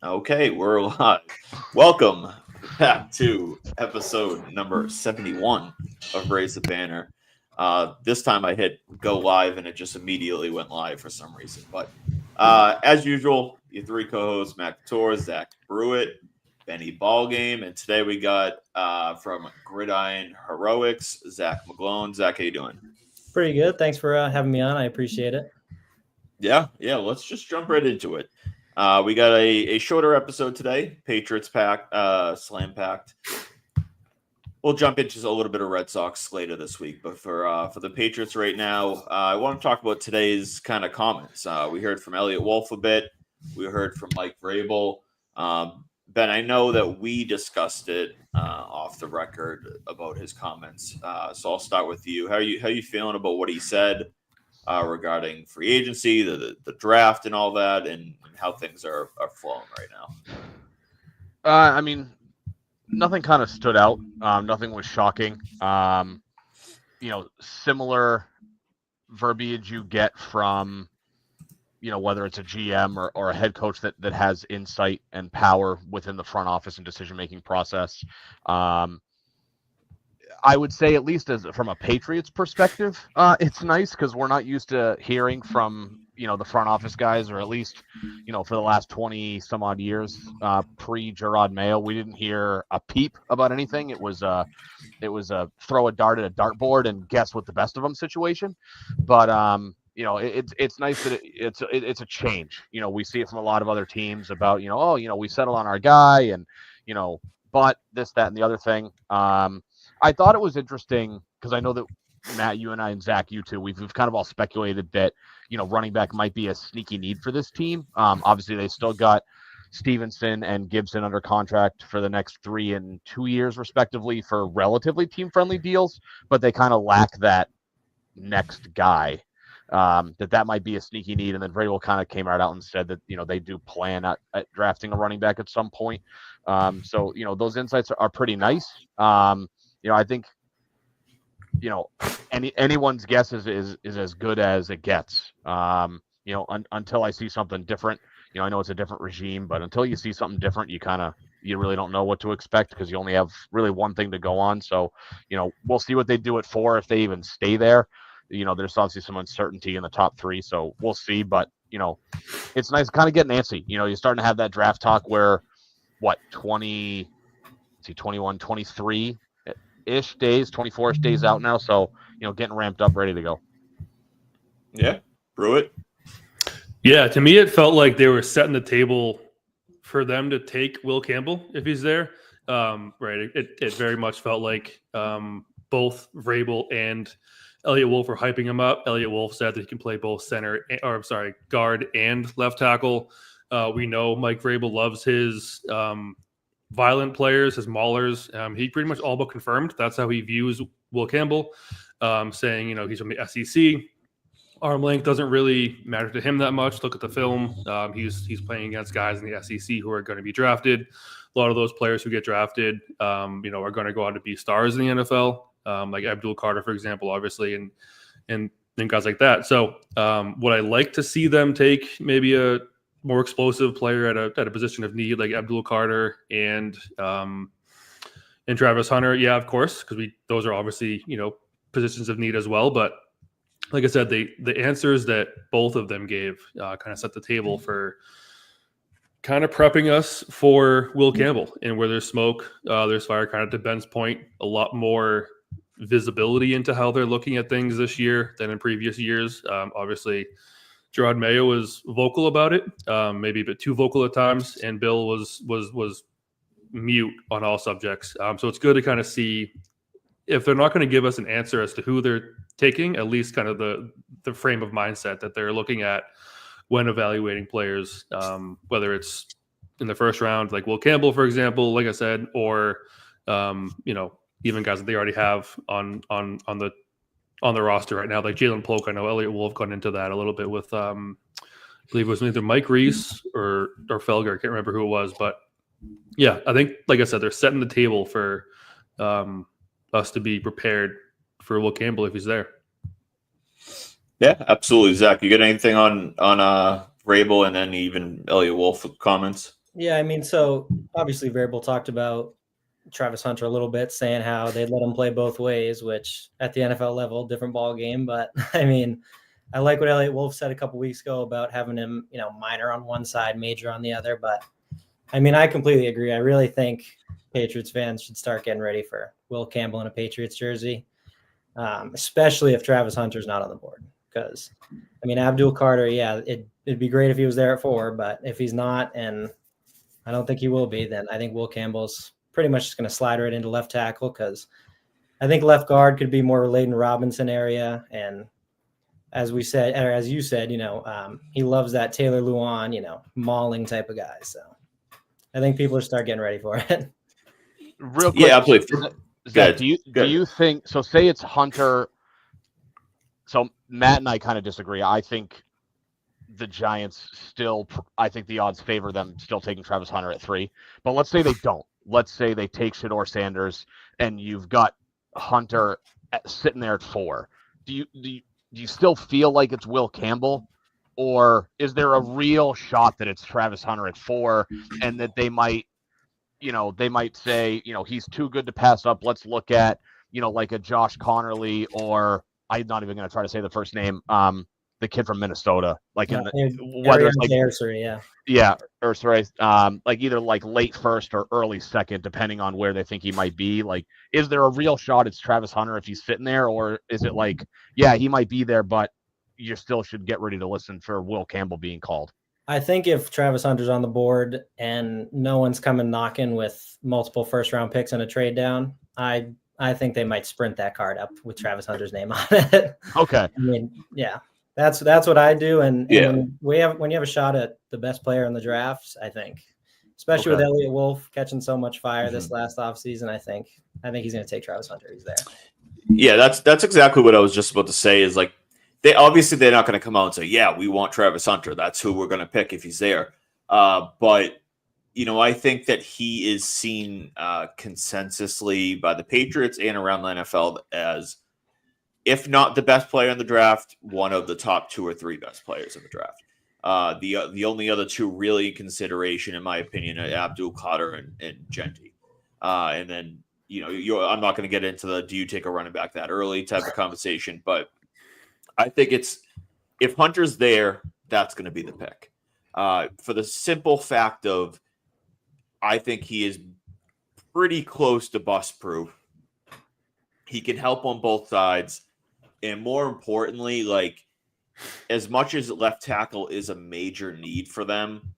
Okay, we're live. Welcome back to episode number 71 of Raise the Banner. This time I hit go live and it just immediately went live for some reason. But as usual, your three co-hosts, Matt Couture, Zach Brewitt, Benny Ballgame, and today we got from Gridiron Heroics, Zach McGlone. Zach, how you doing? Pretty good. Thanks for having me on. I appreciate it. Yeah. Let's just jump right into it. We got a shorter episode today. Patriots slam packed. We'll jump into a little bit of Red Sox later this week, but for the Patriots right now, I want to talk about today's kind of comments. We heard from Elliot Wolf a bit. We heard from Mike Vrabel. Ben, I know that we discussed it off the record about his comments, so I'll start with you. How are you feeling about what he said regarding free agency, the draft, and all that, and how things are flowing right now? I mean, nothing kind of stood out. Nothing was shocking. Similar verbiage you get from, whether it's a GM or a head coach that has insight and power within the front office and decision-making process. I would say, at least from a Patriots perspective, it's nice because we're not used to hearing from, the front office guys, or at least, for the last 20 some odd years, pre-Gerard Mayo, we didn't hear a peep about anything. It was a throw a dart at a dartboard and guess what the best of them situation. But, it's nice that it's a change. We see it from a lot of other teams about, we settle on our guy and, but this, that, and the other thing. I thought it was interesting because I know that Matt, you and I, and Zach, you too, we've kind of all speculated that, running back might be a sneaky need for this team. Obviously, they still got Stevenson and Gibson under contract for the next 3 and 2 years, respectively, for relatively team-friendly deals, but they kind of lack that next guy. That might be a sneaky need, and then Vrabel kind of came right out and said that, they do plan at drafting a running back at some point. So, those insights are pretty nice. I think, anyone's guess is as good as it gets. Until I see something different. I know it's a different regime, but until you see something different, you really don't know what to expect because you only have really one thing to go on. So, we'll see what they do at 4 if they even stay there. There's obviously some uncertainty in the top 3, so we'll see. But, it's nice to kind of get antsy. You're starting to have that draft talk where, 21, 23-ish days, 24-ish days out now. So, getting ramped up, ready to go. Yeah. Brewitt? Yeah, to me, it felt like they were setting the table for them to take Will Campbell if he's there. Right. It very much felt like both Vrabel and Elliot Wolf were hyping him up. Elliot Wolf said that he can play both guard and left tackle. We know Mike Vrabel loves his violent players, his maulers. He pretty much all but confirmed that's how he views Will Campbell, saying, he's from the SEC. Arm length doesn't really matter to him that much. Look at the film. He's playing against guys in the SEC who are going to be drafted. A lot of those players who get drafted, are going to go on to be stars in the NFL, like Abdul Carter, for example, obviously, and guys like that. So would I like to see them take maybe a more explosive player at a position of need like Abdul Carter and Travis Hunter? Yeah, of course, because those are obviously positions of need as well. But like I said, the answers that both of them gave kind of set the table for kind of prepping us for Will Campbell. And where there's smoke, there's fire. Kind of to Ben's point, a lot more visibility into how they're looking at things this year than in previous years. Obviously, Gerard Mayo was vocal about it, maybe a bit too vocal at times, and Bill was mute on all subjects. So it's good to kind of see if they're not going to give us an answer as to who they're taking, at least kind of the frame of mindset that they're looking at when evaluating players, whether it's in the first round, like Will Campbell, for example, like I said, or even guys that they already have on the roster right now, like Jalen Polk. I know Elliot Wolf got into that a little bit with, I believe it was either Mike Reese or Felger. I can't remember who it was, but yeah, I think, like I said, they're setting the table for us to be prepared for Will Campbell if he's there. Yeah, absolutely. Zach, you got anything on Vrabel and then even Elliot Wolf comments? Yeah, I mean, so obviously Variable talked about Travis Hunter a little bit, saying how they'd let him play both ways, which at the NFL level, different ball game. But I mean, I like what Elliot Wolf said a couple weeks ago about having him, minor on one side, major on the other. But I mean, I completely agree. I really think Patriots fans should start getting ready for Will Campbell in a Patriots jersey, especially if Travis Hunter's not on the board. Because, I mean, Abdul Carter, yeah, it'd be great if he was there at 4, but if he's not, and I don't think he will be, then I think Will Campbell's pretty much just going to slide right into left tackle, because I think left guard could be more Layden Robinson area. And as we said, or as you said, he loves that Taylor Lewan, mauling type of guy. So I think people are start getting ready for it. Real quick, Yeah, absolutely. Zach, do you think so? Say it's Hunter. So Matt and I kind of disagree. I think the Giants still, I think the odds favor them still taking Travis Hunter at 3. But let's say they don't. Let's say they take Shedeur Sanders, and you've got Hunter sitting there at 4. Do you still feel like it's Will Campbell, or is there a real shot that it's Travis Hunter at 4, and that they might say, he's too good to pass up. Let's look at, like a Josh Connerly, or I'm not even going to try to say the first name, the kid from Minnesota, like whether it's like Ursary, Ursary, like either like late first or early second, depending on where they think he might be. Like, is there a real shot it's Travis Hunter if he's sitting there, or is it like, yeah, he might be there, but you still should get ready to listen for Will Campbell being called? I think if Travis Hunter's on the board and no one's coming knocking with multiple first-round picks and a trade down, I think they might sprint that card up with Travis Hunter's name on it. Okay. I mean, yeah, that's what I do. And when you have a shot at the best player in the drafts, I think, especially with Elliot Wolf catching so much fire this last offseason, I think he's going to take Travis Hunter. He's there. Yeah, that's exactly what I was just about to say, is like, they're not going to come out and say, yeah, we want Travis Hunter. That's who we're going to pick if he's there. But I think that he is seen consensusly by the Patriots and around the NFL as, if not the best player in the draft, one of the top 2 or 3 best players in the draft. The only other 2 really in consideration, in my opinion, are Abdul Carter and Genty. And then, I'm not going to get into the do you take a running back that early type of conversation, but I think if Hunter's there, that's going to be the pick. For the simple fact of, I think he is pretty close to bust proof. He can help on both sides. And more importantly, like, as much as left tackle is a major need for them,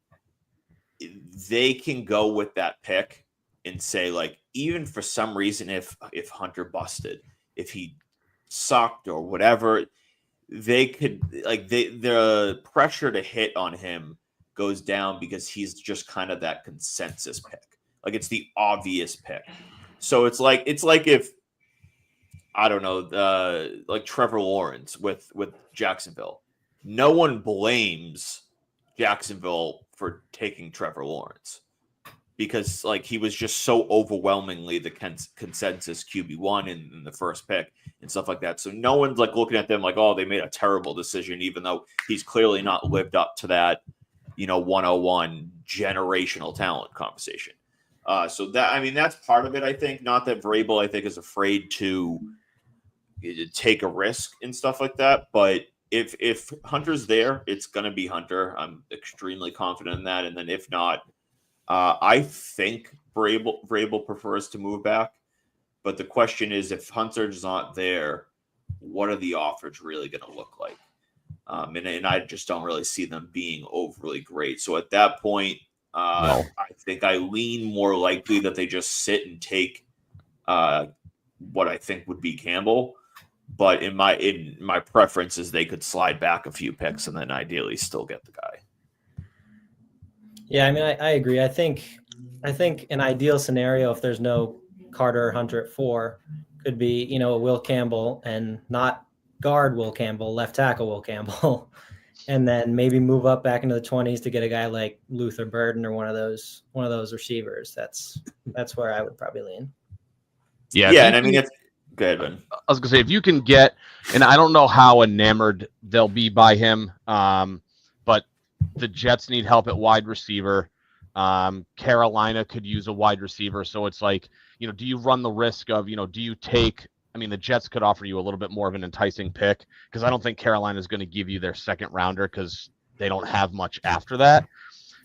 they can go with that pick and say, like, even for some reason, if Hunter busted, if he sucked or whatever, they could, like, the pressure to hit on him goes down because he's just kind of that consensus pick. Like, it's the obvious pick. So it's like if, I don't know, like Trevor Lawrence with Jacksonville. No one blames Jacksonville for taking Trevor Lawrence because, like, he was just so overwhelmingly the consensus QB1 in the first pick and stuff like that. So no one's like looking at them like, oh, they made a terrible decision, even though he's clearly not lived up to that, 101 generational talent conversation. So that's part of it, I think. Not that Vrabel, I think, is afraid to take a risk and stuff like that. But if Hunter's there, it's going to be Hunter. I'm extremely confident in that. And then if not, I think Vrabel prefers to move back. But the question is, if Hunter's not there, what are the offers really going to look like? And I just don't really see them being overly great. So at that point, I think I lean more likely that they just sit and take what I think would be Campbell. But in my preference is they could slide back a few picks and then ideally still get the guy. Yeah, I mean, I agree. I think an ideal scenario, if there's no Carter or Hunter at 4, could be, a Will Campbell, and not guard Will Campbell, left tackle Will Campbell, and then maybe move up back into the 20s to get a guy like Luther Burden or one of those receivers. That's where I would probably lean. Yeah, and I mean, it's good. I was gonna say, if you can get, and I don't know how enamored they'll be by him, but the Jets need help at wide receiver. Carolina could use a wide receiver. So it's like, do you run the risk of, do you take, the Jets could offer you a little bit more of an enticing pick, because I don't think Carolina is going to give you their second rounder because they don't have much after that.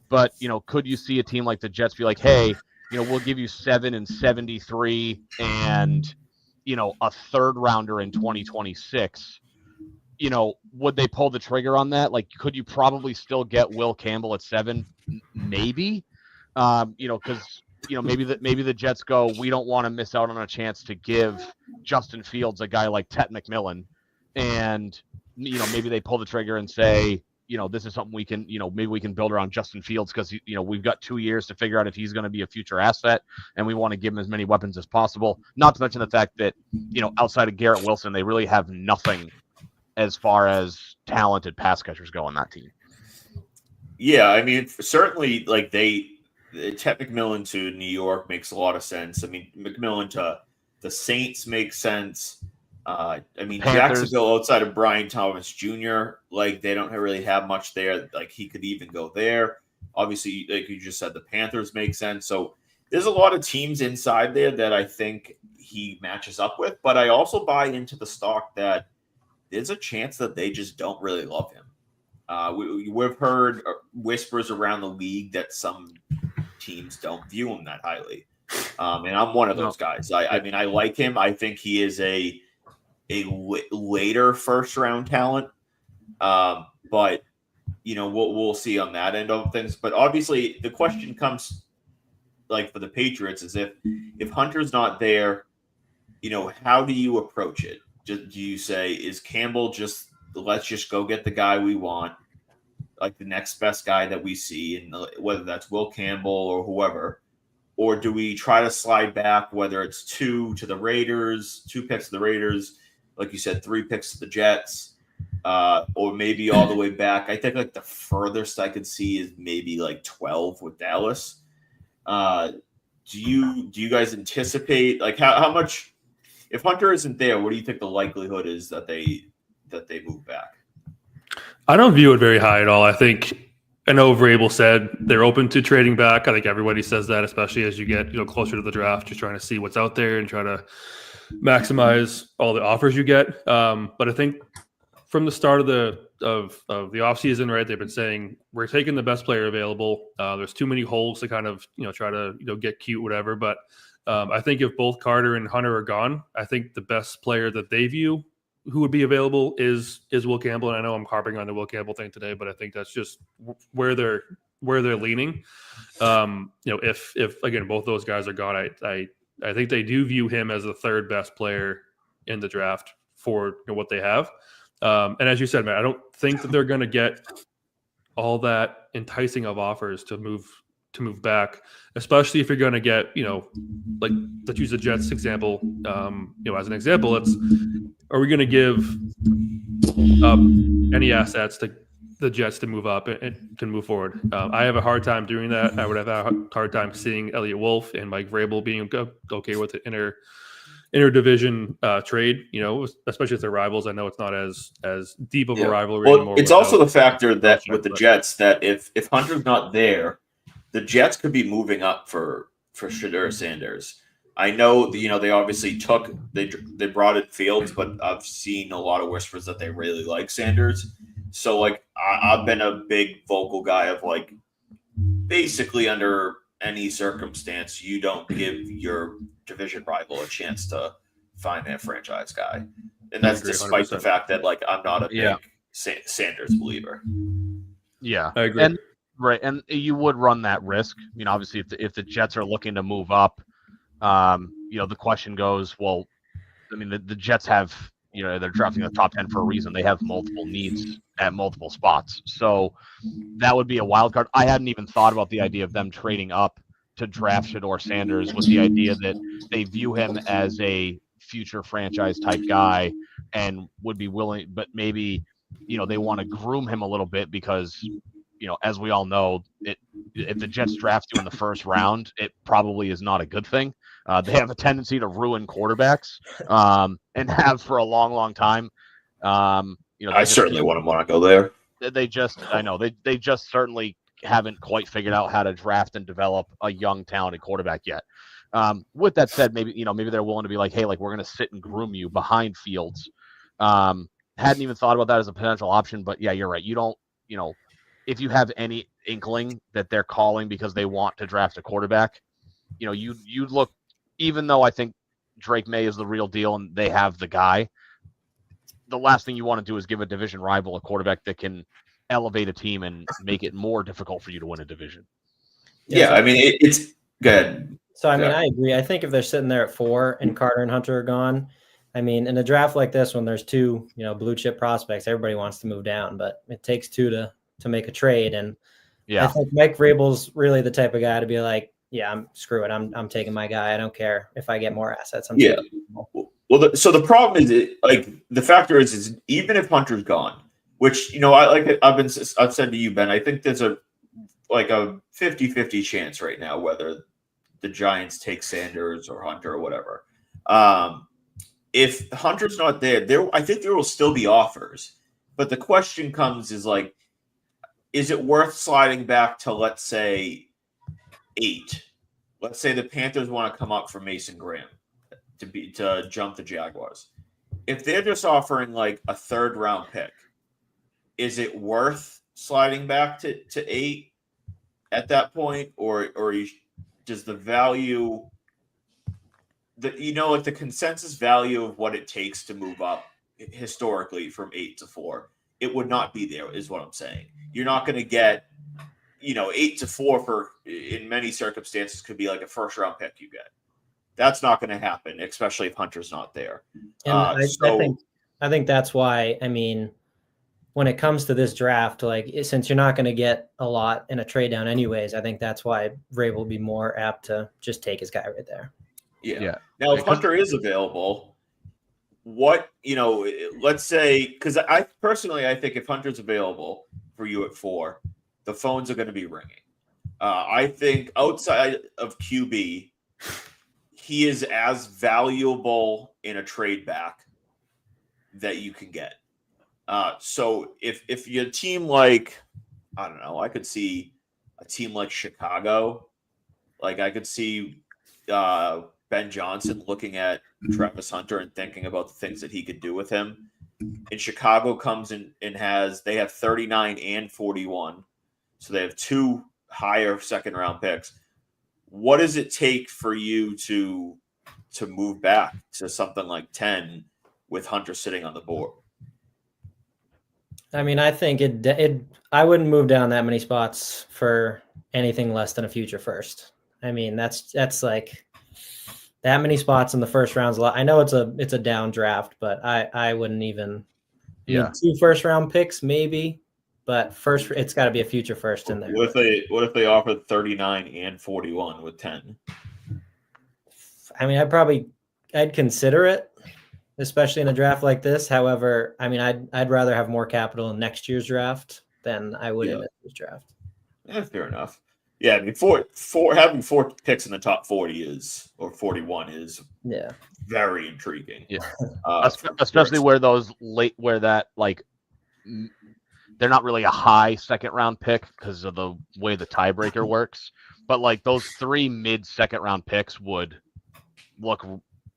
But, could you see a team like the Jets be like, hey, we'll give you 7 and 73 and, a third rounder in 2026. Would they pull the trigger on that? Like, could you probably still get Will Campbell at 7? Maybe, because maybe the Jets go, we don't want to miss out on a chance to give Justin Fields a guy like Ted McMillan, and maybe they pull the trigger and say, this is something we can, maybe we can build around Justin Fields because we've got 2 years to figure out if he's going to be a future asset, and we want to give him as many weapons as possible. Not to mention the fact that outside of Garrett Wilson, they really have nothing as far as talented pass catchers go on that team. Yeah, certainly, like Ted McMillan to New York makes a lot of sense. McMillan to the Saints makes sense. Panthers. Jacksonville, outside of Brian Thomas Jr., like they don't really have much there. Like he could even go there. Obviously, like you just said, the Panthers make sense. So there's a lot of teams inside there that I think he matches up with. But I also buy into the stock that there's a chance that they just don't really love him. We've heard whispers around the league that some teams don't view him that highly. And I'm one of those guys. I like him. I think he is a later first round talent. But we'll see on that end of things. But obviously the question comes, like for the Patriots, is if Hunter's not there, how do you approach it? Do you say, is Campbell let's just go get the guy we want, like the next best guy that we see, and whether that's Will Campbell or whoever, or do we try to slide back, whether it's 2 to the Raiders, 2 picks to the Raiders, like you said, 3 picks to the Jets, or maybe all the way back? I think like the furthest I could see is maybe like 12 with Dallas. Do you guys anticipate, like how much, if Hunter isn't there, what do you think the likelihood is that they move back? I don't view it very high at all. I think, I know Vrabel said they're open to trading back. I think everybody says that, especially as you get closer to the draft, just trying to see what's out there and try to maximize all the offers you get. But I think from the start of the offseason, right, they've been saying we're taking the best player available. There's too many holes to kind of try to get cute, whatever. But I think if both Carter and Hunter are gone, I think the best player that they view who would be available is Will Campbell. And I know I'm harping on the Will Campbell thing today, but I think that's just where they're leaning. If again both those guys are gone, I think they do view him as the third best player in the draft for what they have. And as you said, man, I don't think that they're going to get all that enticing of offers to move back, especially if you're going to get, like let's use the Jets example, as an example, are we going to give any assets to the Jets to move up and to move forward? I have a hard time doing that. I would have a hard time seeing Elliott Wolf and Mike Vrabel being okay with the interdivision trade, especially if they're rivals. I know it's not as deep of a ridiculry anymore. It's also the factor that with the Jets, that if Hunter's not there, the Jets could be moving up for Shedeur Sanders. I know they obviously they brought in Fields, but I've seen a lot of whispers that they really like Sanders. So like I've been a big vocal guy of like basically under any circumstance you don't give your division rival a chance to find that franchise guy, and that's despite 100%. The fact that like I'm not a big Sanders believer. Yeah, I agree. And you would run that risk. Obviously, if the Jets are looking to move up, the question goes, well, the Jets have, they're drafting the top 10 for a reason. They have multiple needs at multiple spots. So that would be a wild card. I hadn't even thought about the idea of them trading up to draft Shedeur Sanders, with the idea that they view him as a future franchise type guy and would be willing, but maybe, they want to groom him a little bit because, as we all know, if the Jets draft you in the first round, it probably is not a good thing. They have a tendency to ruin quarterbacks, and have for a long, long time. I certainly wouldn't want to go there. They just certainly haven't quite figured out how to draft and develop a young, talented quarterback yet. With that said, maybe they're willing to be like, hey, like we're going to sit and groom you behind Fields. Hadn't even thought about that as a potential option, but yeah, you're right. You don't, if you have any inkling that they're calling because they want to draft a quarterback, you look, even though I think Drake May is the real deal and they have the guy, the last thing you want to do is give a division rival a quarterback that can elevate a team and make it more difficult for you to win a division. Yeah, I mean, it's good. So, I mean, I agree. I think if they're sitting there at 4 and Carter and Hunter are gone, I mean, in a draft like this, when there's 2, blue chip prospects, everybody wants to move down, but it takes 2 to make a trade. And I think Mike Vrabel's really the type of guy to be like, yeah, screw it. I'm taking my guy. I don't care if I get more assets. Well, so the problem is, like, the factor is even if Hunter's gone, which, I've said to you, Ben, I think there's a 50-50 chance right now whether the Giants take Sanders or Hunter or whatever. If Hunter's not there, I think there will still be offers. But the question comes is like, is it worth sliding back to, let's say, 8? Let's say the Panthers want to come up for Mason Graham to jump the Jaguars. If they're just offering like a 3rd round pick, is it worth sliding back to 8 at that point, or does the value, the consensus value of what it takes to move up historically from 8 to 4, it would not be there, is what I'm saying. You're not going to get 8 to 4 for, in many circumstances, could be like a 1st round pick you get. That's not going to happen, especially if Hunter's not there. And I think that's why, I mean, when it comes to this draft, like, since you're not going to get a lot in a trade down anyways, I think that's why Vrabel will be more apt to just take his guy right there. Yeah. Now, if Hunter is available, what, let's say, because I think if Hunter's available for you at 4, the phones are going to be ringing. I think outside of QB, he is as valuable in a trade back that you can get. So if you're a team like, I don't know, I could see a team like Chicago. Like, I could see Ben Johnson looking at Travis Hunter and thinking about the things that he could do with him. And Chicago comes in and they have 39 and 41. So they have 2 higher 2nd round picks. What does it take for you to move back to something like 10 with Hunter sitting on the board? I mean, I think I wouldn't move down that many spots for anything less than a future 1st. I mean, that's like that many spots in the 1st round's a lot. I know it's a down draft, but I wouldn't even 2 1st round picks maybe. But first, it's got to be a future 1st in there. What if they offered 39 and 41 with 10? I mean, I'd consider it, especially in a draft like this. However, I mean, I'd rather have more capital in next year's draft than I would in this year's draft. Yeah, fair enough. Yeah, I mean, having 4 picks in the top 40 or 41 is very intriguing. Yeah, especially where those where that like. They're not really a high 2nd round pick because of the way the tiebreaker works, but like those 3 mid 2nd round picks would look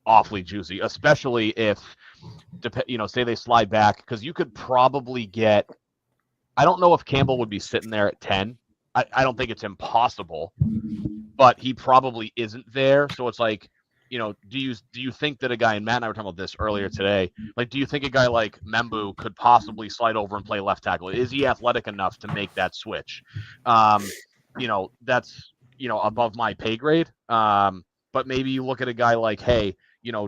awfully juicy, especially if, say they slide back, because you could probably get, I don't know if Campbell would be sitting there at 10. I don't think it's impossible, but he probably isn't there. So it's like, do you think that a guy, and Matt and I were talking about this earlier today, like, do you think a guy like Membu could possibly slide over and play left tackle? Is he athletic enough to make that switch? That's, above my pay grade. But maybe you look at a guy like, hey,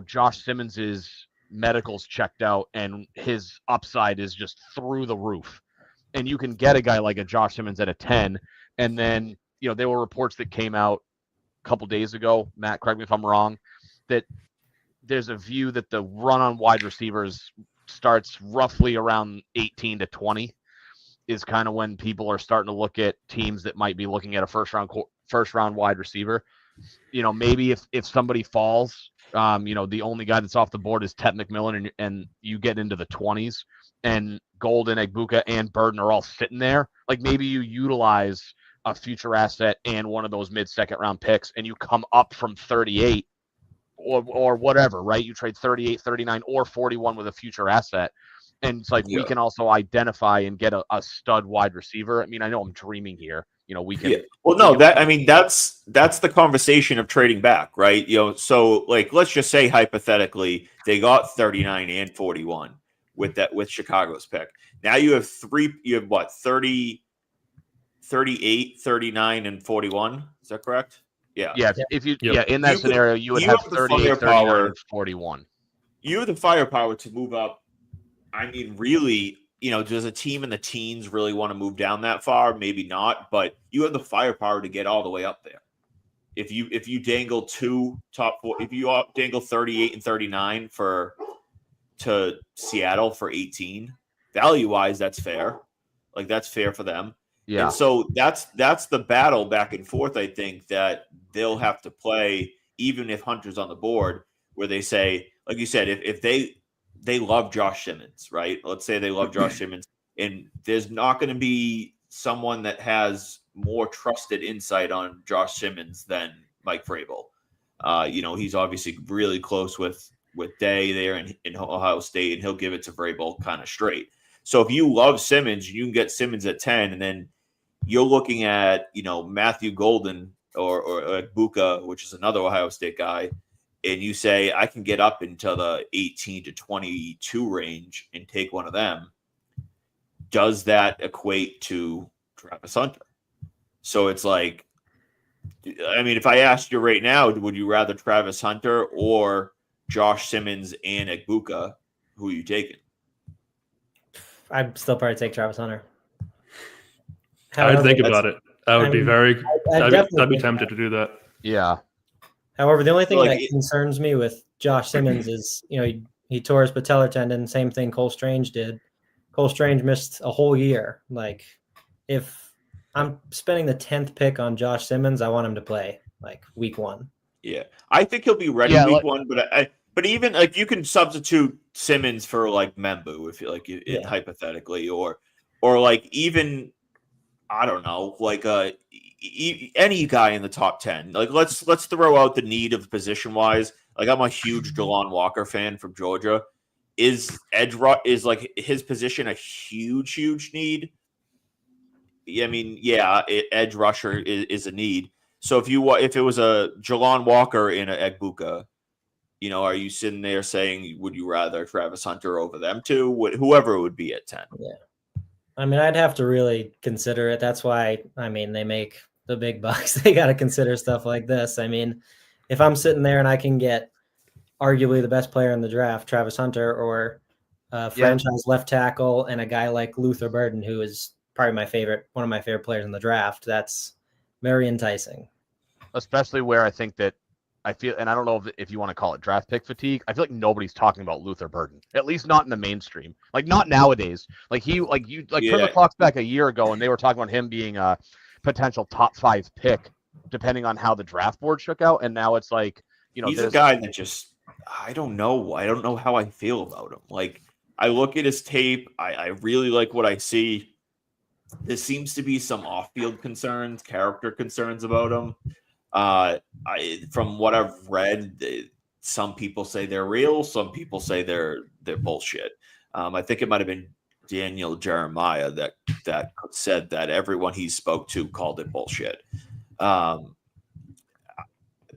Josh Simmons's medicals checked out and his upside is just through the roof. And you can get a guy like a Josh Simmons at a 10. And then, there were reports that came out a couple days ago, Matt, correct me if I'm wrong, that there's a view that the run on wide receivers starts roughly around 18 to 20 is kind of when people are starting to look at teams that might be looking at a first round wide receiver. Maybe if somebody falls, the only guy that's off the board is Tet McMillan and you get into the 20s and Golden, Egbuka, and Burden are all sitting there. Like, maybe you utilize a future asset and one of those mid-second round picks, and you come up from 38 or whatever, right? You trade 38, 39, or 41 with a future asset. And it's like, we can also identify and get a stud wide receiver. I mean, I know I'm dreaming here. We can. Yeah. Well, no, that's the conversation of trading back, right? So like, let's just say hypothetically they got 39 and 41 with Chicago's pick. Now you have what, 30, 38, 39, and 41. Is that correct? Yeah. Yeah. If you, in that scenario, you would have 38, 39, and 41. You have the firepower to move up. I mean, really, does a team in the teens really want to move down that far? Maybe not, but you have the firepower to get all the way up there. If you dangle two top four, if you dangle 38 and 39 to Seattle for 18, value wise, that's fair. Like, that's fair for them. Yeah. And so that's the battle back and forth, I think, that they'll have to play, even if Hunter's on the board, where they say, like you said, if they love Josh Simmons, right? Let's say they love Josh Simmons, and there's not going to be someone that has more trusted insight on Josh Simmons than Mike Vrabel. He's obviously really close with Day there in Ohio State, and he'll give it to Vrabel kind of straight. So if you love Simmons, you can get Simmons at 10, and then you're looking at, Matthew Golden or Buka, which is another Ohio State guy, and you say, I can get up into the 18 to 22 range and take one of them, does that equate to Travis Hunter? So it's like, I mean, if I asked you right now, would you rather Travis Hunter or Josh Simmons and Egbuka? Who are you taking? I'd still probably take Travis Hunter. I'd think about it. I'd be tempted to do that. Yeah. However, the only thing that concerns me with Josh Simmons is, he tore his patellar tendon. Same thing Cole Strange did. Cole Strange missed a whole year. Like, if I'm spending the 10th pick on Josh Simmons, I want him to play like week 1. Yeah, I think he'll be ready week 1. But even like, you can substitute Simmons for like Membu, if you like, hypothetically, or like, even, I don't know, like any guy in the top 10. Like, let's throw out the need of position wise. Like, I'm a huge Delon Walker fan from Georgia. Is like his position a huge need? I mean, edge rusher is a need. So if it was a Jelon Walker in a Egbuka, are you sitting there saying, would you rather Travis Hunter over them two? Whoever it would be at 10. Yeah. I mean, I'd have to really consider it. That's why, I mean, they make the big bucks. They got to consider stuff like this. I mean, if I'm sitting there and I can get arguably the best player in the draft, Travis Hunter, or franchise left tackle, and a guy like Luther Burden, who is probably one of my favorite players in the draft, that's very enticing. Especially where I think that I feel, and I don't know if you want to call it draft pick fatigue, I feel like nobody's talking about Luther Burden, at least not in the mainstream. Like, not nowadays. Like, turn the clocks back a year ago, and they were talking about him being a potential top 5 pick, depending on how the draft board shook out. And now it's like, he's a guy that just, I don't know how I feel about him. Like, I look at his tape, I really like what I see. There seems to be some off-field concerns, character concerns about him. From what I've read, some people say they're real, some people say they're bullshit. I think it might have been Daniel Jeremiah that said that everyone he spoke to called it bullshit.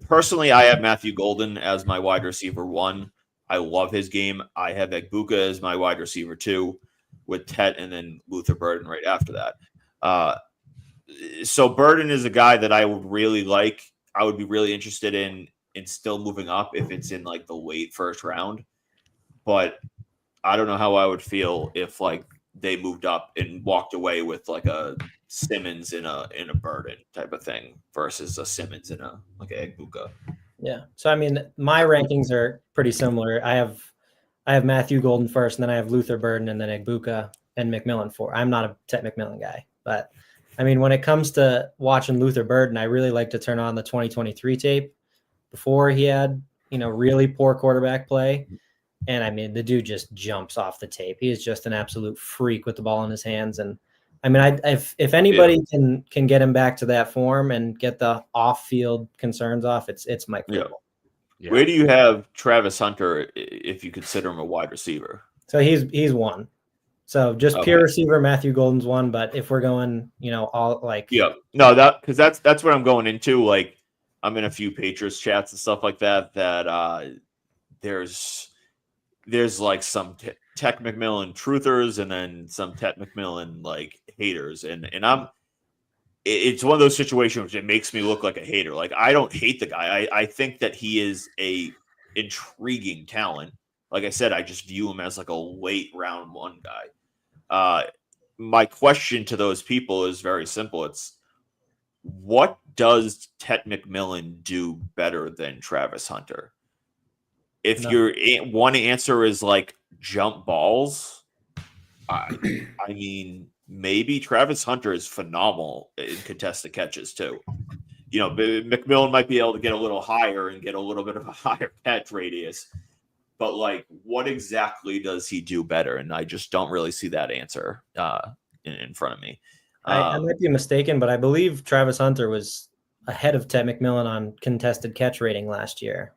Personally, I have Matthew Golden as my wide receiver 1. I love his game. I have Egbuka as my wide receiver 2, with Tet and then Luther Burden right after that. So Burden is a guy that I would really like. I would be really interested in still moving up if it's in like the late first round. But I don't know how I would feel if like they moved up and walked away with like a Simmons in a Burden type of thing versus a Simmons in a like a Egbuka. Yeah. So I mean, my rankings are pretty similar. I have Matthew Golden first, and then I have Luther Burden, and then Egbuka and McMillan for. I'm not a Tet McMillan guy, but I mean, when it comes to watching Luther Burden, I really like to turn on the 2023 tape before he had, really poor quarterback play. And I mean, the dude just jumps off the tape. He is just an absolute freak with the ball in his hands. And I mean, if anybody can get him back to that form and get the off-field concerns off, it's Mike Vrabel. Yeah. Where do you have Travis Hunter if you consider him a wide receiver? So he's one. So just pure receiver, Matthew Golden's one. But if we're going, all like because that's what I'm going into. Like I'm in a few Patriots chats and stuff like that. There's like some Tech McMillan truthers and then some Tech McMillan like haters, and it's one of those situations which it makes me look like a hater. Like I don't hate the guy. I think that he is a intriguing talent. Like I said, I just view him as like a late round one guy. My question to those people is very simple. It's what does Ted McMillan do better than Travis Hunter? If your one answer is like jump balls, I mean, maybe Travis Hunter is phenomenal in contested catches too. McMillan might be able to get a little higher and get a little bit of a higher catch radius. But, like, what exactly does he do better? And I just don't really see that answer in front of me. I might be mistaken, but I believe Travis Hunter was ahead of Ted McMillan on contested catch rating last year,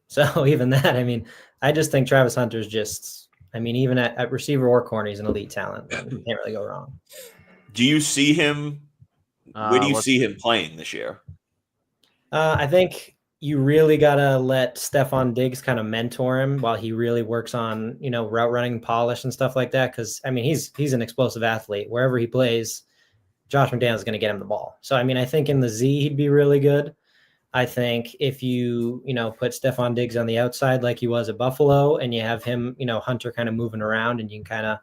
so even that, I mean, I just think Travis Hunter's even at receiver or corner, he's an elite talent. And can't really go wrong. Do you see him? Where do you see him playing this year? I think you really got to let Stephon Diggs kind of mentor him while he really works on, route running polish and stuff like that. Because, I mean, he's an explosive athlete. Wherever he plays, Josh McDaniels is going to get him the ball. So, I mean, I think in the Z, he'd be really good. I think if you, put Stephon Diggs on the outside like he was at Buffalo and you have him, Hunter kind of moving around and you can kind of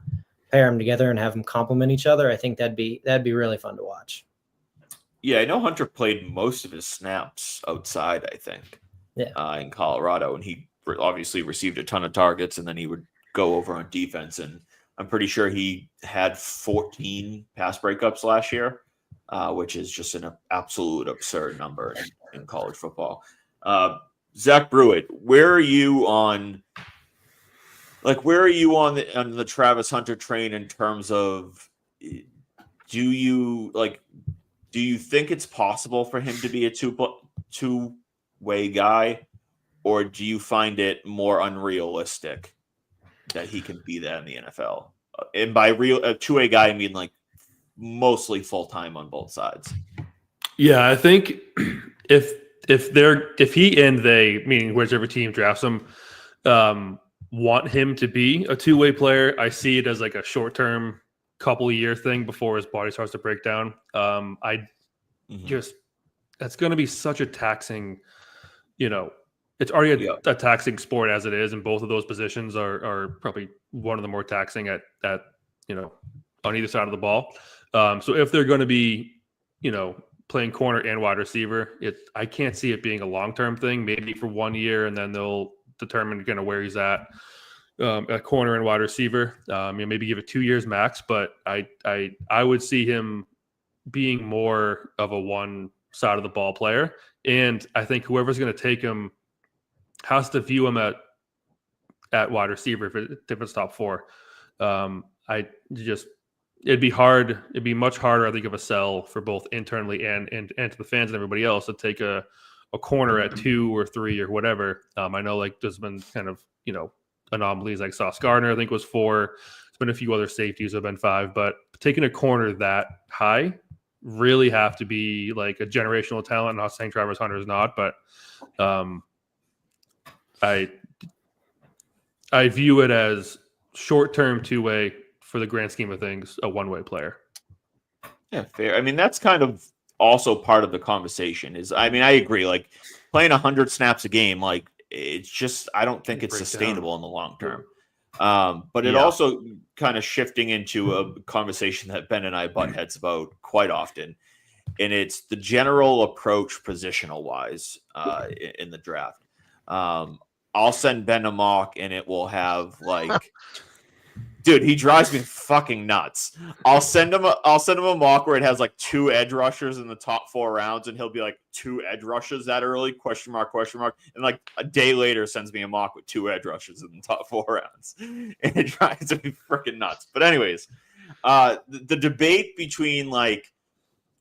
pair them together and have them complement each other, I think that'd be really fun to watch. Yeah, I know Hunter played most of his snaps outside, I think, in Colorado. And he obviously received a ton of targets, and then he would go over on defense. And I'm pretty sure he had 14 pass breakups last year, which is just an absolute absurd number in college football. Zach Brewitt, where are you on the Travis Hunter train in terms of do you think it's possible for him to be a two-way guy, or do you find it more unrealistic that he can be that in the NFL? And by a two-way guy, I mean like mostly full-time on both sides. Yeah, I think if he and they, meaning whichever team drafts him, want him to be a two-way player, I see it as like a short-term couple year thing before his body starts to break down. That's going to be such a taxing, it's already a taxing sport as it is. And both of those positions are probably one of the more taxing at on either side of the ball. So if they're going to be, playing corner and wide receiver, I can't see it being a long-term thing, maybe for 1 year, and then they'll determine kind of where he's at corner and wide receiver. Maybe give it 2 years max, but I would see him being more of a one side of the ball player. And I think whoever's going to take him has to view him at wide receiver if it's top four. It'd be hard. It'd be much harder, I think, of a sell for both internally and to the fans and everybody else to take a corner at 2 or 3 or whatever. I know like there's been kind of, anomalies like Sauce Gardner, I think was 4. There's been a few other safeties who have been 5, but taking a corner that high really have to be like a generational talent. I'm not saying Travis Hunter is not, but I view it as short-term two-way for the grand scheme of things, a one-way player. Yeah, fair. I mean, that's kind of also part of the conversation I agree. Like playing 100 snaps a game, like it's just, I don't think it's sustainable in the long term. But it also kind of shifting into a conversation that Ben and I butt heads about quite often. And it's the general approach positional wise in the draft. I'll send Ben a mock and it will have like, dude, he drives me fucking nuts. I'll send him a mock where it has like 2 edge rushers in the top 4 rounds, and he'll be like 2 edge rushes that early, question mark, and like a day later sends me a mock with 2 edge rushes in the top 4 rounds, and it drives me freaking nuts. But anyways, The debate between like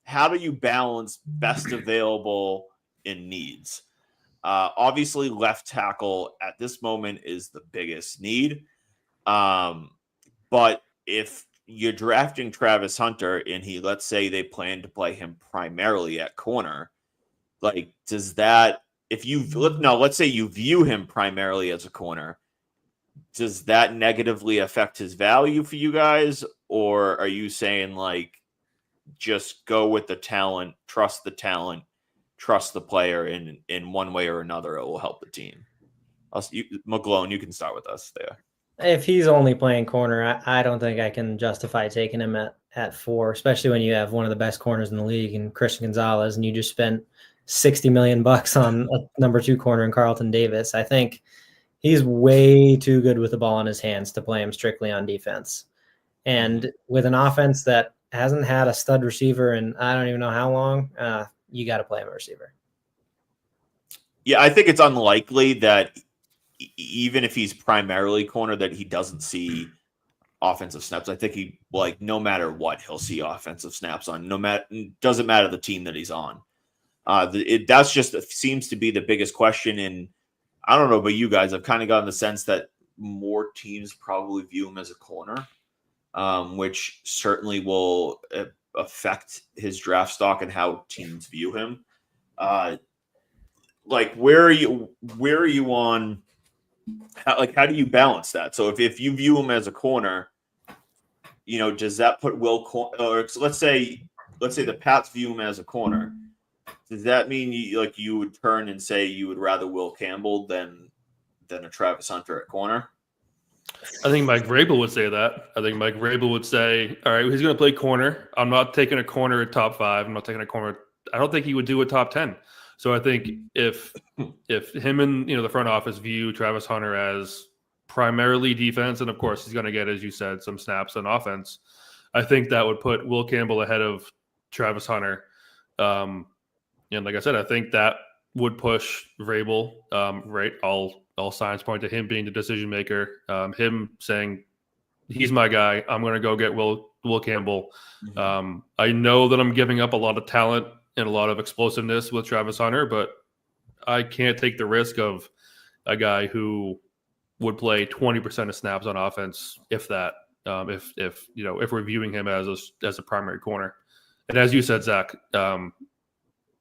how do you balance best available in needs? Obviously, left tackle at this moment is the biggest need. But if you're drafting Travis Hunter and let's say they plan to play him primarily at corner, like, does that, let's say you view him primarily as a corner, does that negatively affect his value for you guys? Or are you saying like, just go with the talent, trust the player in one way or another, it will help the team? McGlone, you can start with us there. If he's only playing corner, I don't think I can justify taking him at 4, especially when you have one of the best corners in the league and Christian Gonzalez, and you just spent $60 million on a number 2 corner in Carlton Davis. I think he's way too good with the ball in his hands to play him strictly on defense. And with an offense that hasn't had a stud receiver in I don't even know how long, you got to play him a receiver. Yeah, I think it's unlikely that even if he's primarily corner, that he doesn't see offensive snaps. I think he, like, no matter what, he'll see offensive snaps on. Doesn't matter the team that he's on. That's just seems to be the biggest question. And I don't know about you guys, I've kind of gotten the sense that more teams probably view him as a corner, which certainly will affect his draft stock and how teams view him. Like, where are you on? How do you balance that? So if you view him as a corner, does that put or let's say the Pats view him as a corner, does that mean you would turn and say you would rather Will Campbell than a Travis Hunter at corner? I think Mike Vrabel would say that. I think Mike Vrabel would say, all right, he's going to play corner. I'm not taking a corner at top 5. I'm not taking a corner. I don't think he would do a top 10. So I think if him and the front office view Travis Hunter as primarily defense, and of course he's going to get, as you said, some snaps on offense, I think that would put Will Campbell ahead of Travis Hunter. And like I said, I think that would push Vrabel. Right, all signs point to him being the decision maker. Him saying he's my guy. I'm going to go get Will Campbell. Mm-hmm. I know that I'm giving up a lot of talent and a lot of explosiveness with Travis Hunter, but I can't take the risk of a guy who would play 20% of snaps on offense, if that. If we're viewing him as a primary corner, and as you said, Zach,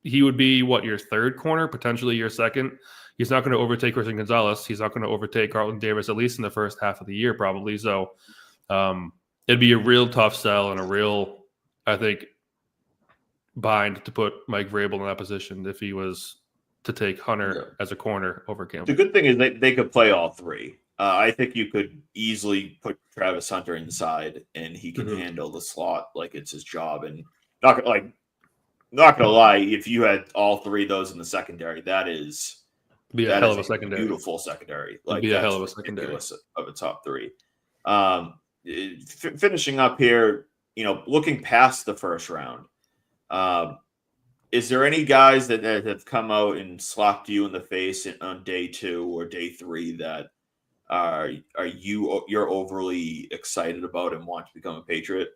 he would be your third corner, potentially your second. He's not going to overtake Christian Gonzalez. He's not going to overtake Carlton Davis, at least in the first half of the year, probably. So it'd be a real tough sell and a real, I think, bind to put Mike Vrabel in that position if he was to take Hunter as a corner over Campbell. The good thing is they could play all 3. I think you could easily put Travis Hunter inside and he can handle the slot like it's his job. And not gonna lie, if you had all 3 of those in the secondary, that is a hell of a secondary. Beautiful secondary. Like, be a hell of a secondary of a top 3. Finishing up here, looking past the first round, is there any guys that have come out and slapped you in the face on day 2 or day 3 that you're overly excited about and want to become a Patriot?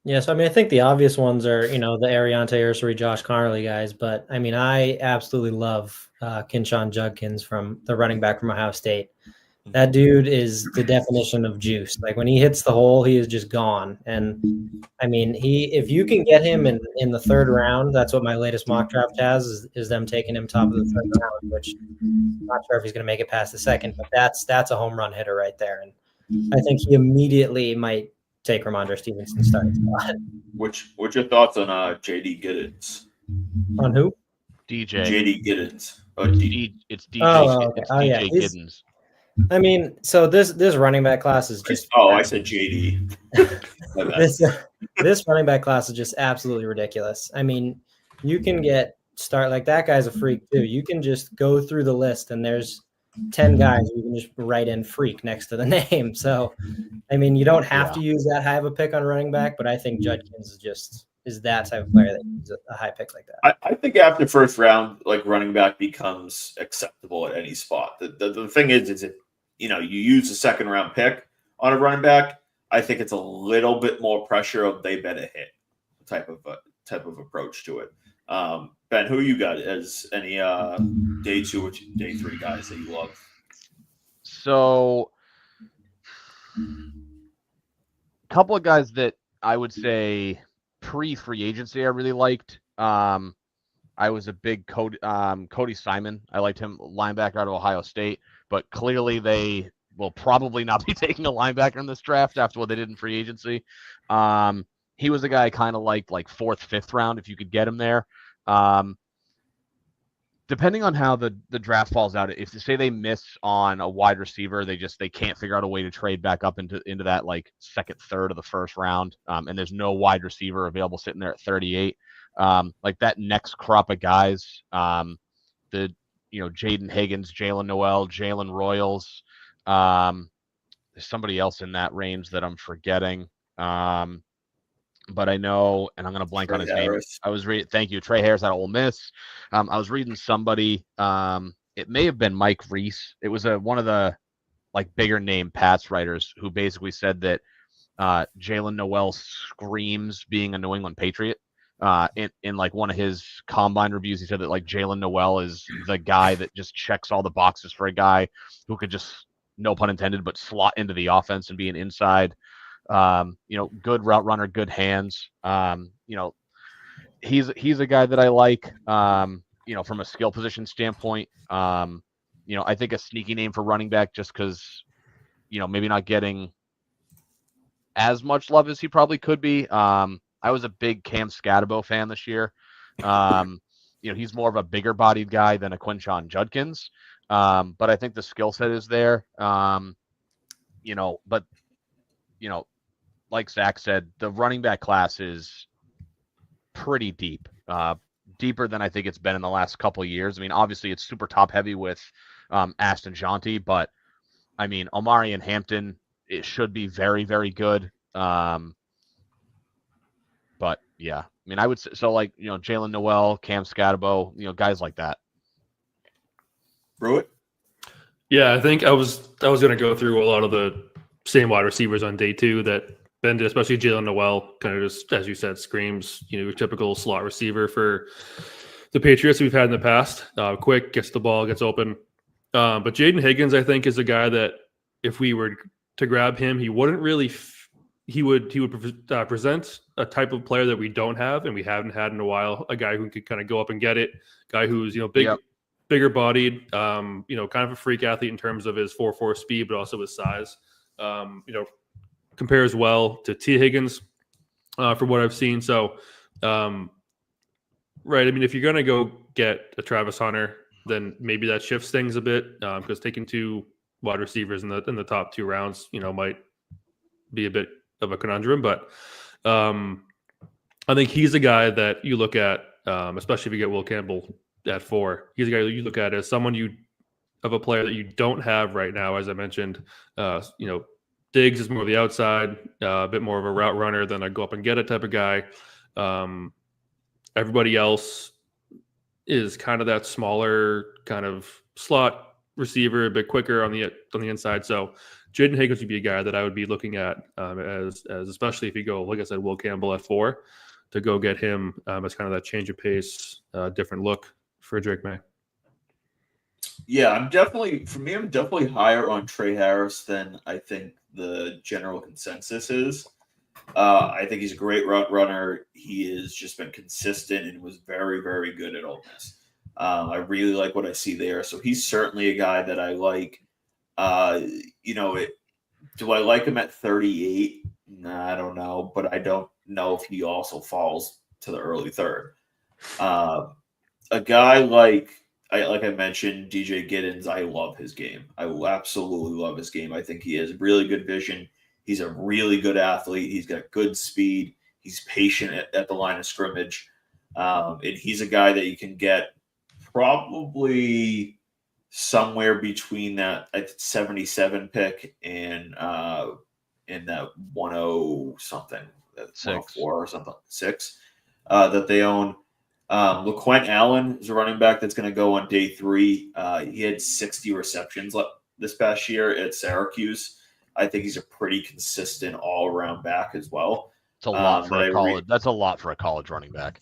Yes, I think the obvious ones are, the Ariante Ursary, Josh Connerly guys, but I absolutely love Kinshawn Judkins, from the running back from Ohio State. That dude is the definition of juice. Like, when he hits the hole, he is just gone. And if you can get him in the 3rd round, that's what my latest mock draft has is them taking him top of the 3rd round, which I'm not sure if he's going to make it past the 2nd, but that's a home run hitter right there. And I think he immediately might take Ramondre Stevenson's starting spot. What's your thoughts on JD Giddens? On who? JD Giddens. It's DJ Giddens. So this running back class is just. Oh, I said JD. This running back class is just absolutely ridiculous. You can like, that guy's a freak too. You can just go through the list and there's 10 guys you can just write in freak next to the name. So, you don't have to use that high of a pick on running back, but I think Judkins is that type of player that uses a high pick like that. I think after first round, like, running back becomes acceptable at any spot. The thing is if you use a 2nd round pick on a running back, I think it's a little bit more pressure of they better hit type of approach to it. Ben, who you got as any day 2 or day 3 guys that you love? So, a couple of guys that I would say pre-free agency I really liked. I was a big Cody Simon. I liked him, linebacker out of Ohio State, but clearly they will probably not be taking a linebacker in this draft after what they did in free agency. He was a guy I kind of liked, like 4th, 5th round if you could get him there. Depending on how the draft falls out, if say they miss on a wide receiver, they can't figure out a way to trade back up into that like 2nd, 3rd of the 1st round, and there's no wide receiver available sitting there at 38. Like that next crop of guys, Jaden Higgins, Jalen Noel, Jalen Royals, there's somebody else in that range that I'm forgetting. But I know, and I'm going to blank on his name. I was thank you, Trey Harris out of Ole Miss. I was reading somebody. It may have been Mike Reese. It was one of the like bigger name Pats writers who basically said that Jalen Noel screams being a New England Patriot. In like one of his combine reviews, he said that like Jalen Noel is the guy that just checks all the boxes for a guy who could just, no pun intended, but slot into the offense and be an inside. Good route runner, good hands. He's a guy that I like, from a skill position standpoint. I think a sneaky name for running back just because, maybe not getting as much love as he probably could be. I was a big Cam Scatabo fan this year. He's more of a bigger bodied guy than a Quinshon Judkins. But I think the skill set is there. Like Zach said, the running back class is pretty deep, deeper than I think it's been in the last couple of years. I mean, obviously it's super top heavy with Ashton Jonty, but I mean, Omari and Hampton, it should be very, very good. But yeah, I mean, I would say, so like, Jalen Noel, Cam Scatabo, guys like that. Pruitt? Yeah, I think I was going to go through a lot of the same wide receivers on day 2 that Ben did, especially Jalen Noel, kind of just, as you said, screams, your typical slot receiver for the Patriots we've had in the past. Quick, gets the ball, gets open. But Jaden Higgins, I think, is a guy that if we were to grab him, he wouldn't really he would present a type of player that we don't have and we haven't had in a while, a guy who could kind of go up and get it, guy who's, bigger bodied, kind of a freak athlete in terms of his 4.4 speed, but also his size. Compares well to T. Higgins from what I've seen. So, right. I mean, if you're going to go get a Travis Hunter, then maybe that shifts things a bit because taking 2 wide receivers in the top 2 rounds, might be a bit of a conundrum. But I think he's a guy that you look at, especially if you get Will Campbell at 4. He's a guy that you look at as someone of a player that you don't have right now, as I mentioned. Diggs is more of the outside, a bit more of a route runner than a go up and get it type of guy. Everybody else is kind of that smaller kind of slot receiver, a bit quicker on the inside. So Jaden Higgins would be a guy that I would be looking at as especially if you go, like I said, Will Campbell at 4, to go get him as kind of that change of pace, different look for Drake May. Yeah, I'm definitely higher on Trey Harris than I think the general consensus is. I think he's a great route runner. He has just been consistent and was very, very good at Ole Miss. I really like what I see there. So he's certainly a guy that I like. Do I like him at 38? Nah, I don't know, but I don't know if he also falls to the early 3rd. A guy like I mentioned, DJ Giddens, I love his game. I absolutely love his game. I think he has really good vision. He's a really good athlete. He's got good speed. He's patient at the line of scrimmage. And he's a guy that you can get probably somewhere between that 77 pick and that 10 something, 104 or something, 6 that they own. LaQuint Allen is a running back that's going to go on day 3. He had 60 receptions this past year at Syracuse. I think he's a pretty consistent all-around back as well. It's a lot for a college. That's a lot for a college running back.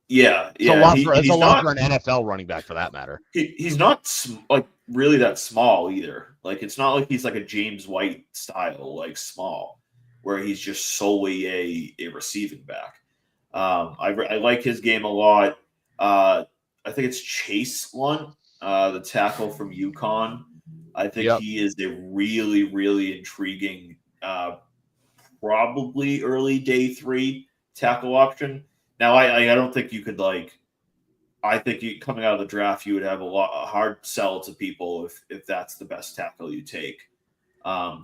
Yeah, It's a lot for an NFL running back for that matter. He's not like really that small either. Like it's not like he's like a James White style, like small, where he's just solely a receiving back. I like his game a lot. I think it's Chase Lunt, the tackle from UConn. I think he is a really, really intriguing, probably early day 3 tackle option. Now, I don't think you could I think coming out of the draft, you would have a hard sell to people if that's the best tackle you take.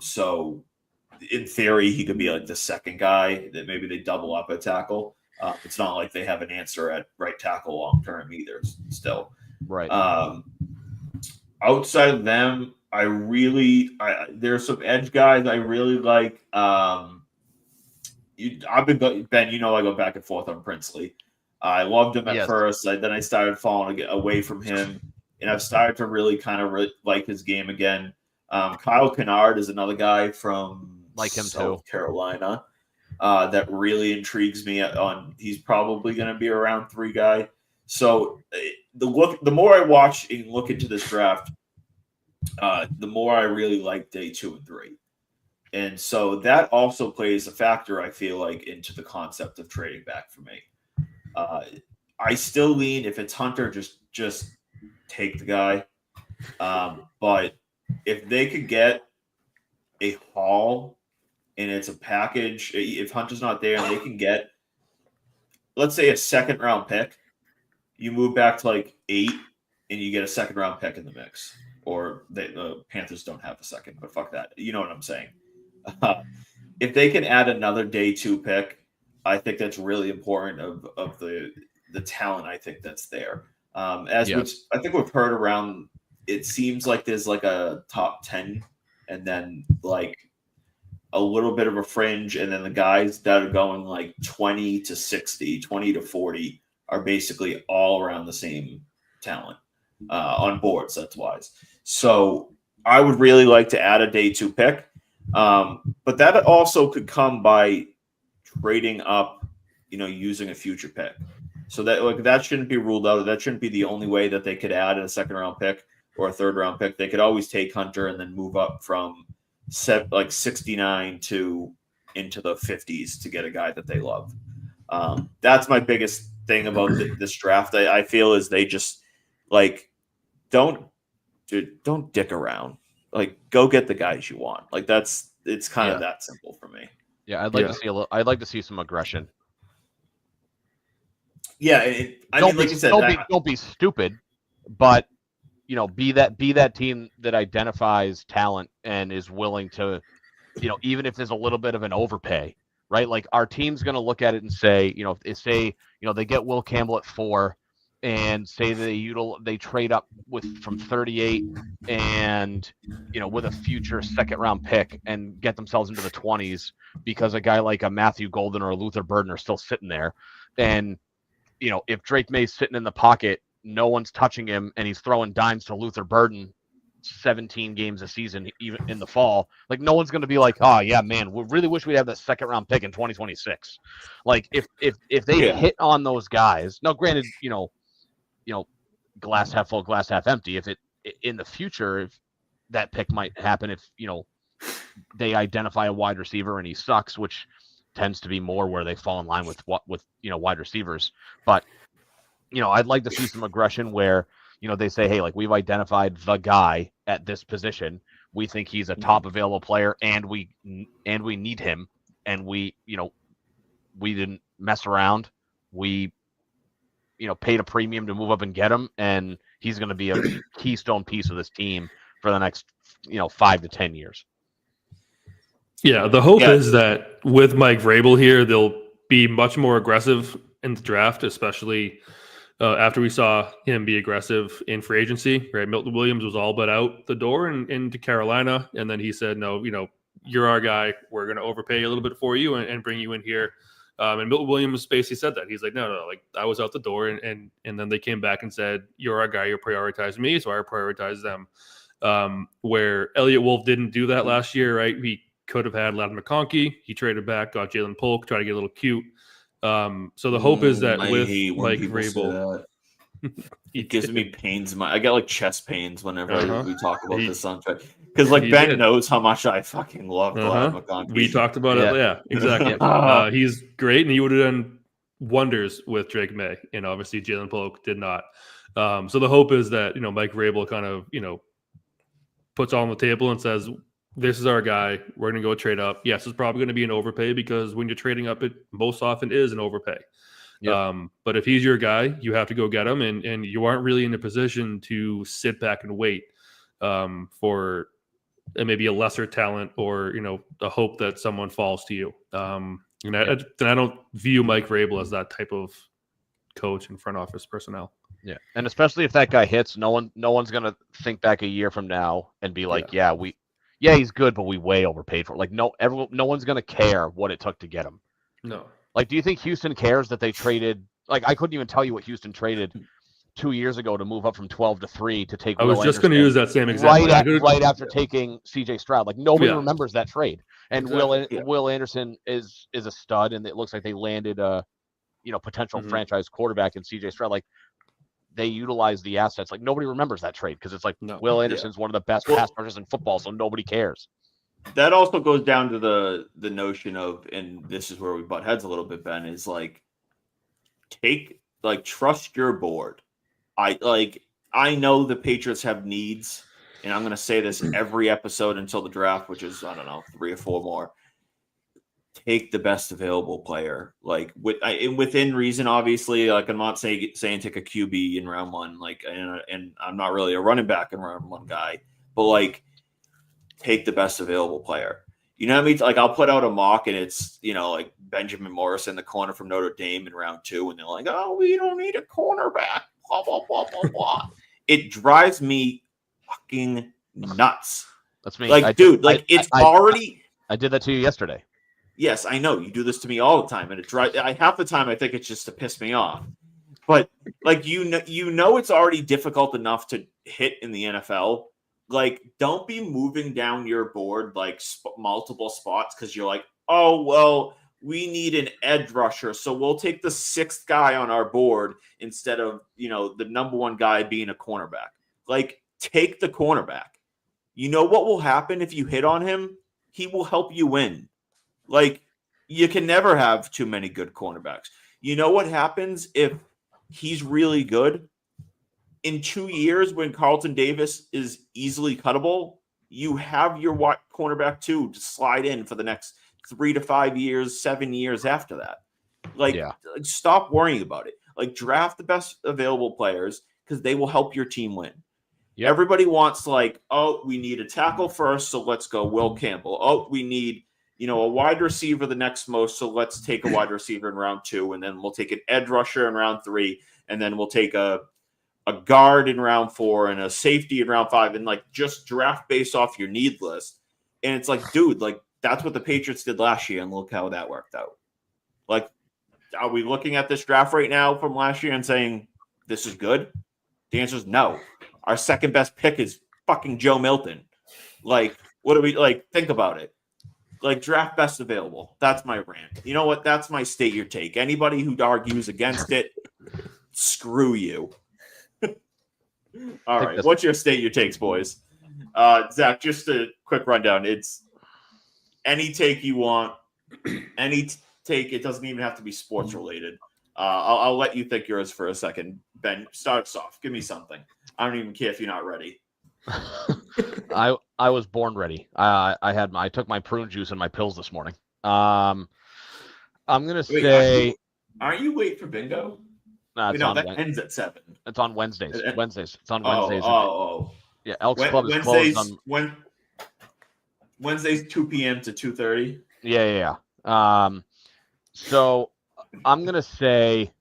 So in theory, he could be like the second guy that maybe they double up at tackle. It's not like they have an answer at right tackle long term either. Still, right. Outside of them, there's some edge guys I really like. Ben, I go back and forth on Princely. I loved him at first. Then I started falling away from him, and I've started to really kind of like his game again. Kyle Kennard is another guy from South Carolina that really intrigues me. He's probably going to be a round 3 guy. So the more I watch and look into this draft, the more I really like day 2 and 3. And so that also plays a factor, I feel like, into the concept of trading back for me. I still lean, if it's Hunter, just take the guy. But if they could get a haul and it's a package, if Hunter's not there and they can get, let's say, a second round pick, you move back to 8 and you get a second round pick in the mix. Or the Panthers don't have a second, but fuck that. You know what I'm saying? If they can add another day 2 pick, I think that's really important of the talent I think that's there. Which I think we've heard around, it seems like there's a top 10 and then a little bit of a fringe, and then the guys that are going 20 to 60, 20 to 40 are basically all around the same talent on boards. That's wise. So I would really like to add a day 2 pick. But that also could come by trading up, using a future pick. So that shouldn't be ruled out. That shouldn't be the only way that they could add a second round pick or a third round pick. They could always take Hunter and then move up from 69 to into the 50s to get a guy that they love. That's my biggest thing about this draft. I feel is they just don't dick around. Go get the guys you want. It's kind of that simple for me. Yeah, I'd like to see some aggression. Yeah, don't be stupid, but be that team that identifies talent and is willing to, even if there's a little bit of an overpay, right? Our team's going to look at it and say, they get Will Campbell at 4. And say they trade up from 38 and with a future second round pick and get themselves into the 20s because a guy like a Matthew Golden or a Luther Burden are still sitting there. And if Drake May's sitting in the pocket, no one's touching him, and he's throwing dimes to Luther Burden 17 games a season, even in the fall. No one's going to be like, oh yeah, man, we really wish we'd have that second round pick in 2026. If they hit on those guys, now granted, glass half full, glass half empty. If in the future, if that pick might happen, if they identify a wide receiver and he sucks, which tends to be more where they fall in line with wide receivers. But I'd like to see some aggression where they say, hey, we've identified the guy at this position. We think he's a top available player, and we need him, and we didn't mess around. We paid a premium to move up and get him, and he's going to be a keystone piece of this team for the next, 5 to 10 years. Yeah, the hope is that with Mike Vrabel here, they'll be much more aggressive in the draft, especially after we saw him be aggressive in free agency. Right, Milton Williams was all but out the door and into Carolina, and then he said, "No, you're our guy. We're going to overpay a little bit for you and bring you in here." And Milton Williams basically said that. He's like, no, I was out the door. And then they came back and said, you're our guy. You prioritize me. So I prioritize them. where Elliott Wolf didn't do that last year, right? He could have had Ladd McConkey. He traded back, got Jalen Polk, tried to get a little cute. So the hope is that I with hate when Mike people say Vrabel, that. It gives me pains. I get like chest pains whenever we talk about this on because like Ben knows how much I fucking love Ladd McConkey. We talked about it. Yeah, exactly. He's great, and he would have done wonders with Drake May, and obviously Jalen Polk did not. So the hope is that Mike Vrabel kind of puts all on the table and says, "This is our guy. We're going to go trade up. Yes, it's probably going to be an overpay because when you're trading up, it most often is an overpay. Yep. But if he's your guy, you have to go get him, and you aren't really in a position to sit back and wait for maybe a lesser talent or the hope that someone falls to you. And I don't view Mike Vrabel as that type of coach and front office personnel. Yeah, and especially if that guy hits, no one's gonna think back a year from now and be like, yeah he's good, but we way overpaid for it. Like no one's gonna care what it took to get him. No. Like, do you think Houston cares that they traded? Like, I couldn't even tell you what Houston traded 2 years ago to move up from 12 to 3 to take. I was just going to use that same example. Right after taking C.J. Stroud. Like, nobody remembers that trade. And exactly. Will Anderson is a stud, and it looks like they landed a potential franchise quarterback in C.J. Stroud. Like, they utilized the assets. Like, nobody remembers that trade because it's like Will Anderson's one of the best pass rushers in football, so nobody cares. That also goes down to the notion of, and this is where we butt heads a little bit, Ben, is like trust your board. I know the Patriots have needs, and I'm going to say this every episode until the draft, which is, I don't know, 3 or 4 more. Take the best available player, like within reason. Obviously, like I'm not saying take a QB in round 1, like, and I'm not really a running back in round 1 guy, but like, take the best available player. You know what I mean? Like, I'll put out a mock and it's, like Benjamin Morris in the corner from Notre Dame in round 2. And they're like, oh, we don't need a cornerback. Blah, blah, blah, blah, blah. It drives me fucking nuts. That's me. Like, I did that to you yesterday. Yes, I know. You do this to me all the time. And it drives, half the time I think it's just to piss me off. But like, it's already difficult enough to hit in the NFL. Like, don't be moving down your board like multiple spots because you're like, oh, well, we need an edge rusher, so we'll take the 6th guy on our board instead of, the number 1 guy being a cornerback. Like, take the cornerback. You know what will happen if you hit on him? He will help you win. Like, you can never have too many good cornerbacks. You know what happens if he's really good? In 2 years, when Carlton Davis is easily cuttable, you have your cornerback 2 to slide in for the next 3 to 5 years, 7 years after that. Like, stop worrying about it. Like, draft the best available players because they will help your team win. Yep. Everybody wants like, oh, we need a tackle first, so let's go Will Campbell. Oh, we need a wide receiver the next most, so let's take a wide receiver in round 2, and then we'll take an edge rusher in round 3, and then we'll take a guard in round 4 and a safety in round 5, and like just draft based off your need list. And it's like, dude, like that's what the Patriots did last year, and look how that worked out. Like, are we looking at this draft right now from last year and saying this is good? The answer is no. Our second best pick is fucking Joe Milton. Like, what do we like? Think about it. Like, draft best available. That's my rant. You know what? That's my state your take. Anybody who argues against it, screw you. All right. What's your state your takes, boys? Zach, just a quick rundown. It's any take you want, any take. It doesn't even have to be sports related. I'll let you think yours for a second. Ben, start us off. Give me something. I don't even care if you're not ready. I was born ready. I took my prune juice and my pills this morning. I'm gonna say. Aren't you late for bingo? No, that ends at 7. It's on Wednesdays. It's on Wednesdays. Yeah, Elks Club is Wednesdays, closed on Wednesdays 2 p.m. to 2:30. Yeah. So I'm gonna say,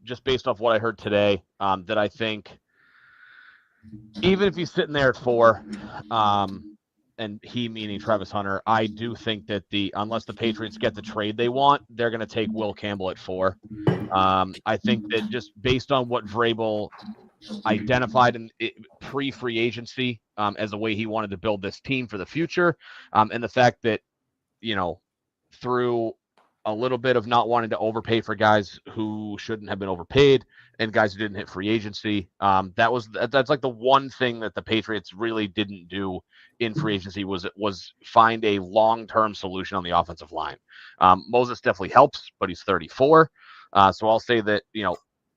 just based off what I heard today, that I think even if he's sitting there at 4, and he meaning Travis Hunter, I do think that unless the Patriots get the trade they want, they're going to take Will Campbell at 4. I think that just based on what Vrabel identified in pre-free agency as a way he wanted to build this team for the future, and the fact that, through a little bit of not wanting to overpay for guys who shouldn't have been overpaid and guys who didn't hit free agency, that's like the one thing that the Patriots really didn't do in free agency was find a long-term solution on the offensive line. Moses definitely helps, but he's 34. So I'll say that,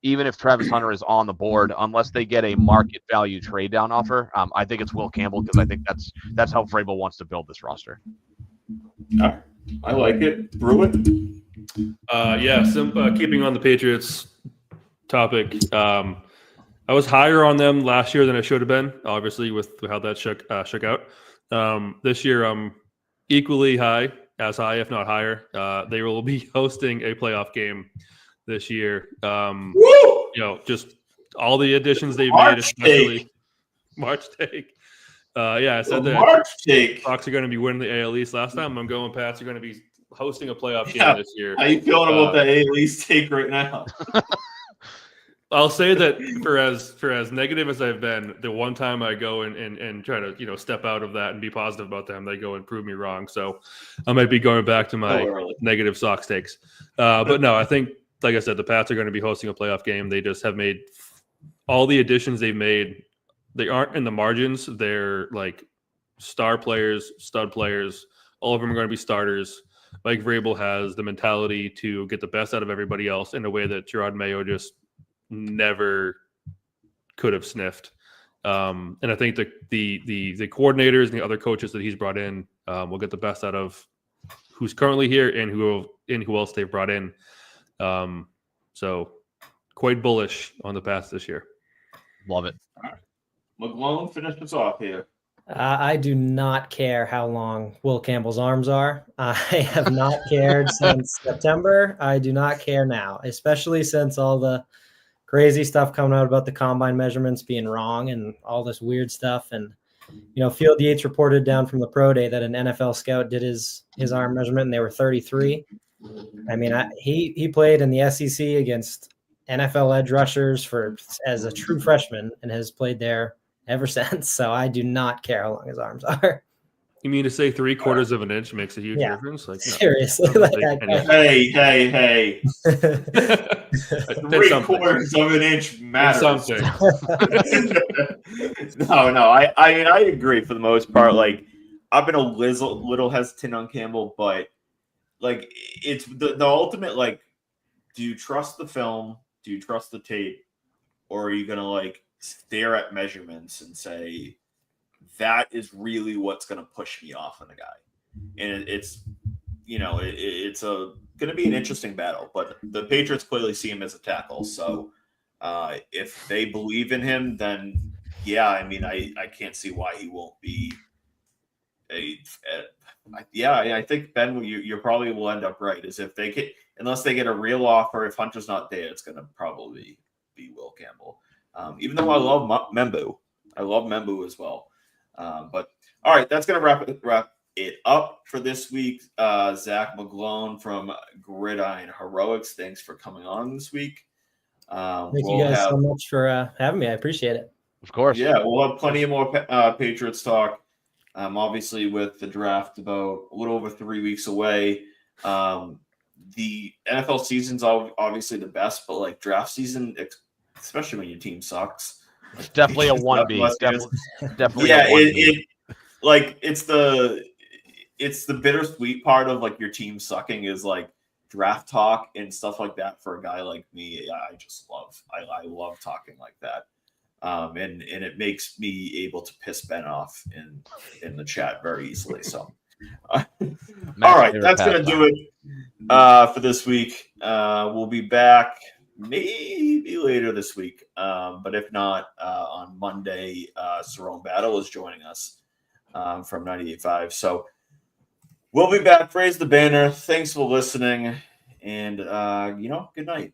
even if Travis Hunter is on the board, unless they get a market value trade down offer, I think it's Will Campbell, because I think that's how Vrabel wants to build this roster. I like it. Brew it. Keeping on the Patriots topic, I was higher on them last year than I should have been, obviously, with how that shook out. This year, I'm equally high, if not higher. They will be hosting a playoff game this year. Just all the additions they've made, especially March take. I said that March take. Hawks are going to be winning the AL East last time. I'm going Pats are going to be hosting a playoff game this year. How you feeling about the AL East take right now? I'll say that for as negative as I've been, the one time I go and try to step out of that and be positive about them, they go and prove me wrong. So I might be going back to my negative Sox takes. But no, I think, like I said, the Pats are going to be hosting a playoff game. They just have made all the additions they've made. They aren't in the margins. They're like star players, stud players. All of them are going to be starters. Mike Vrabel has the mentality to get the best out of everybody else in a way that Gerard Mayo just never could have sniffed. And I think the coordinators and the other coaches that he's brought in will get the best out of who's currently here and who else they've brought in. So quite bullish on the Pats this year. Love it. All right. McGlone, finish us off here. I do not care how long Will Campbell's arms are. I have not cared since September. I do not care now, especially since all the crazy stuff coming out about the combine measurements being wrong and all this weird stuff. And, Field Yates reported down from the pro day that an NFL scout did his arm measurement and they were 33. I mean, he played in the SEC against NFL edge rushers as a true freshman and has played there ever since. So I do not care how long his arms are. You mean to say 3/4 of an inch makes a huge difference? Like, no. Seriously. Hey. 3/4 of an inch matters. Something. No. I agree for the most part. Like, I've been a little hesitant on Campbell, but like, it's the ultimate, like, do you trust the film? Do you trust the tape? Or are you going to, like, stare at measurements and say, that is really what's going to push me off on a guy? And it's going to be an interesting battle, but the Patriots clearly see him as a tackle. So if they believe in him, then I can't see why he won't be I think, Ben, you probably will end up right. Is if they get, unless they get a real offer, if Hunter's not there, it's going to probably be Will Campbell. Even though I love Membu as well. But all right, that's going to wrap it up for this week. Zach McGlone from Gridiron Heroics, thanks for coming on this week. Thank you guys so much for having me. I appreciate it. Of course. Yeah, we'll have plenty of more Patriots talk. Obviously, with the draft about a little over 3 weeks away. The NFL season's obviously the best, but like draft season, especially when your team sucks, it's definitely a 1B. Definitely. Yeah, it's the bittersweet part of like your team sucking is like draft talk and stuff like that. For a guy like me, I love talking like that. And it makes me able to piss Ben off in the chat very easily. So, all right, that's gonna do it for this week. We'll be back maybe later this week, but if not, on Monday, Cerrone Battle is joining us from 98.5. So we'll be back. Raise the banner. Thanks for listening, and good night.